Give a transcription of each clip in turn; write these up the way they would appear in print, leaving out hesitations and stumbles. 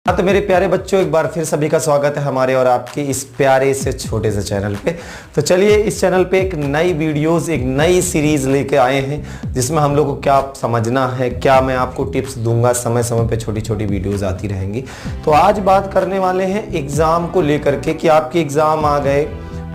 हाँ तो मेरे प्यारे बच्चों, एक बार फिर सभी का स्वागत है हमारे और आपके इस प्यारे से छोटे से चैनल पे। तो चलिए इस चैनल पे एक नई वीडियोस, एक नई सीरीज लेके आए हैं जिसमें हम लोग को क्या समझना है, क्या मैं आपको टिप्स दूंगा। समय समय पे छोटी छोटी वीडियोस आती रहेंगी। तो आज बात करने वाले हैं एग्ज़ाम को लेकर के कि आपके एग्ज़ाम आ गए,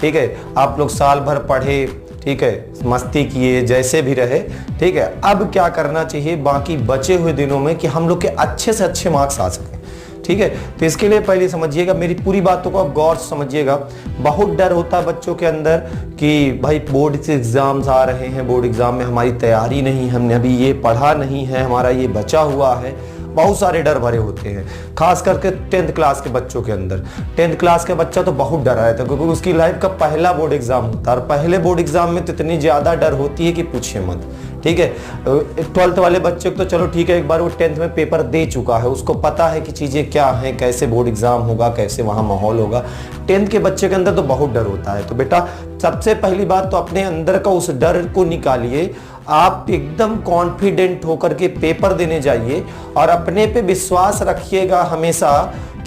ठीक है, आप लोग साल भर पढ़े, ठीक है, मस्ती किए, जैसे भी रहे, ठीक है। अब क्या करना चाहिए बाकी बचे हुए दिनों में कि हम लोग के अच्छे से अच्छे मार्क्स आ सकें, ठीक है। तो इसके लिए पहले समझिएगा, मेरी पूरी बातों को आप गौर से समझिएगा। बहुत डर होता है बच्चों के अंदर कि भाई बोर्ड से एग्जाम्स आ रहे हैं, बोर्ड एग्जाम में हमारी तैयारी नहीं, हमने अभी ये पढ़ा नहीं है, हमारा ये बचा हुआ है। बहुत सारे डर भरे होते हैं, खास करके 10th क्लास के बच्चों के अंदर। 10th क्लास के बच्चा तो बहुत डरा रहता है क्योंकि उसकी लाइफ का पहला बोर्ड एग्जाम होता है और पहले बोर्ड एग्जाम में तो इतनी ज़्यादा डर होती है कि पूछिए मत, ठीक है। 12th वाले बच्चे को तो चलो ठीक है, एक बार वो 10th में पेपर दे चुका है, उसको पता है कि चीज़ें क्या हैं, कैसे बोर्ड एग्जाम होगा, कैसे वहाँ माहौल होगा। 10th के बच्चे के अंदर तो बहुत डर होता है। तो बेटा सबसे पहली बात तो अपने अंदर का उस डर को निकालिए। आप एकदम कॉन्फिडेंट होकर के पेपर देने जाइए और अपने पे विश्वास रखिएगा हमेशा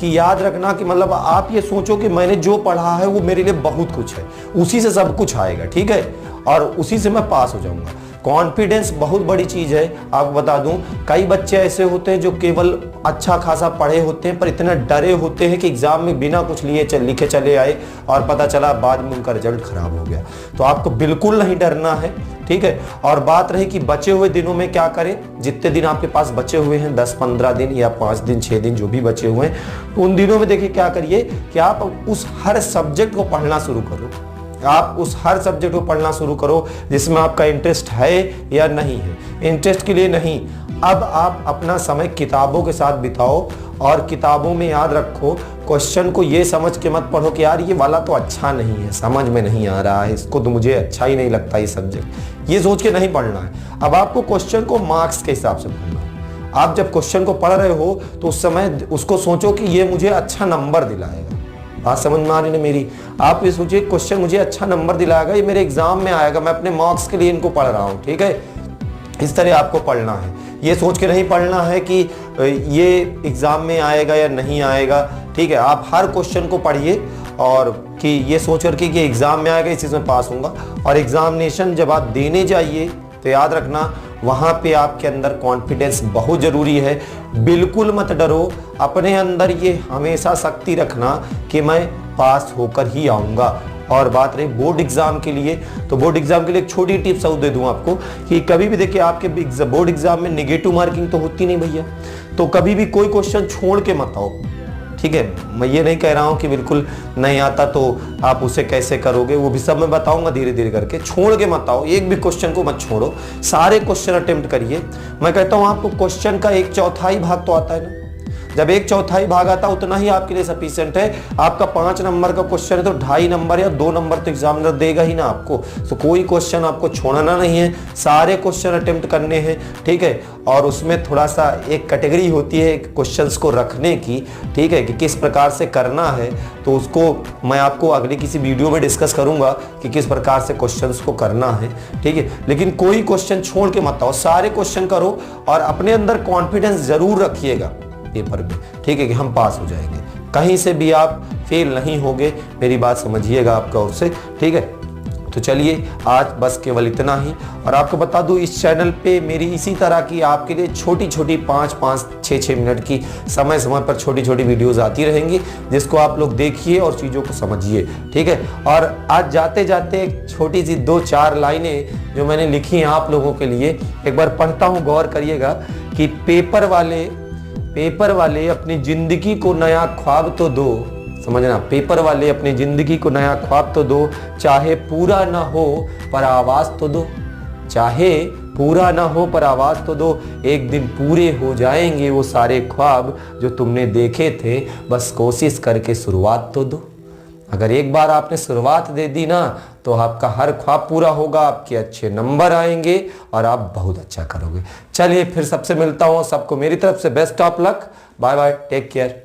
कि याद रखना कि मतलब आप ये सोचो कि मैंने जो पढ़ा है वो मेरे लिए बहुत कुछ है, उसी से सब कुछ आएगा, ठीक है, और उसी से मैं पास हो जाऊंगा। कॉन्फिडेंस बहुत बड़ी चीज़ है। आपको बता दूं, कई बच्चे ऐसे होते हैं जो केवल अच्छा खासा पढ़े होते हैं पर इतना डरे होते हैं कि एग्जाम में बिना कुछ लिए लिखे चले आए और पता चला बाद में उनका रिजल्ट खराब हो गया। तो आपको बिल्कुल नहीं डरना है, ठीक है। और बात रही कि बचे हुए दिनों में क्या करें, जितने दिन आपके पास बचे हुए हैं, 10-15 दिन या 5 दिन 6 दिन जो भी बचे हुए हैं, तो उन दिनों में देखिए क्या करिए कि आप उस हर सब्जेक्ट को पढ़ना शुरू करो। आप उस हर सब्जेक्ट को पढ़ना शुरू करो जिसमें आपका इंटरेस्ट है या नहीं है। इंटरेस्ट के लिए नहीं, अब आप अपना समय किताबों के साथ बिताओ और किताबों में याद रखो, क्वेश्चन को ये समझ के मत पढ़ो कि यार ये वाला तो अच्छा नहीं है, समझ में नहीं आ रहा है, इसको तो मुझे अच्छा ही नहीं लगता ये सब्जेक्ट, ये सोच के नहीं पढ़ना है। अब आपको क्वेश्चन को मार्क्स के हिसाब से पढ़ना है। आप जब क्वेश्चन को पढ़ रहे हो तो उस समय उसको सोचो कि ये मुझे अच्छा नंबर दिलाएगा। बात समझ में आ रही है मेरी? आप ये सोचिए क्वेश्चन मुझे अच्छा नंबर दिलाएगा, ये मेरे एग्जाम में आएगा, मैं अपने मार्क्स के लिए इनको पढ़ रहा हूँ, ठीक है। इस तरह आपको पढ़ना है। ये सोच के नहीं पढ़ना है कि ये एग्जाम में आएगा या नहीं आएगा, ठीक है। आप हर क्वेश्चन को पढ़िए और कि ये सोच कर कि एग्जाम में आएगा, इस चीज़ में पास होऊंगा। और एग्जामिनेशन जब आप देने जाइए तो याद रखना वहाँ पे आपके अंदर कॉन्फिडेंस बहुत ज़रूरी है। बिल्कुल मत डरो, अपने अंदर ये हमेशा शक्ति रखना कि मैं पास होकर ही आऊँगा। और बात रही बोर्ड एग्जाम के लिए, तो बोर्ड एग्जाम के लिए एक छोटी टिप्स और दे दूं आपको कि कभी भी देखिए आपके बोर्ड एग्जाम में नेगेटिव मार्किंग तो होती नहीं भैया, तो कभी भी कोई क्वेश्चन छोड़ के मत आओ, ठीक है। मैं ये नहीं कह रहा हूँ कि बिल्कुल नहीं आता तो आप उसे कैसे करोगे, वो भी सब मैं बताऊंगा धीरे धीरे करके। छोड़ के मत आओ, एक भी क्वेश्चन को मत छोड़ो, सारे क्वेश्चन अटेम्प्ट करिए। मैं कहता हूँ आपको क्वेश्चन का 1/4 भाग तो आता है ना, जब 1/4 भाग आता उतना ही आपके लिए सफिशिएंट है। आपका 5 नंबर का क्वेश्चन है तो 2.5 नंबर या 2 नंबर तो एग्जामिनर देगा ही ना आपको। तो कोई क्वेश्चन आपको छोड़ना नहीं है, सारे क्वेश्चन अटेम्प्ट करने हैं, ठीक है। और उसमें थोड़ा सा एक कैटेगरी होती है क्वेश्चंस को रखने की, ठीक है, कि किस प्रकार से करना है। तो उसको मैं आपको अगली किसी वीडियो में डिस्कस करूंगा कि किस प्रकार से क्वेश्चंस को करना है, ठीक है। लेकिन कोई क्वेश्चन छोड़ के मत आओ, सारे क्वेश्चन करो और अपने अंदर कॉन्फिडेंस जरूर रखिएगा पेपर में, ठीक है, कि हम पास हो जाएंगे, कहीं से भी आप फेल नहीं होंगे। मेरी बात समझिएगा आपका ओर से, ठीक है। तो चलिए आज बस केवल इतना ही। और आपको बता दूं इस चैनल पे मेरी इसी तरह की आपके लिए छोटी छोटी 5-5, 6-6 मिनट की समय समय पर छोटी छोटी वीडियोस आती रहेंगी, जिसको आप लोग देखिए और चीज़ों को समझिए, ठीक है। और आज जाते जाते एक छोटी सी 2-4 लाइनें जो मैंने लिखी हैं आप लोगों के लिए, एक बार पढ़ता हूँ, गौर करिएगा कि पेपर वाले अपनी जिंदगी को नया ख्वाब तो दो, समझना, पेपर वाले अपनी जिंदगी को नया ख्वाब तो दो, चाहे पूरा ना हो पर आवाज तो दो, चाहे पूरा ना हो पर आवाज तो दो, एक दिन पूरे हो जाएंगे वो सारे ख्वाब जो तुमने देखे थे, बस कोशिश करके शुरुआत तो दो। अगर एक बार आपने शुरुआत दे दी ना तो आपका हर ख्वाब पूरा होगा, आपके अच्छे नंबर आएंगे और आप बहुत अच्छा करोगे। चलिए फिर सबसे मिलता हूँ, सबको मेरी तरफ से best of luck, bye bye, take care.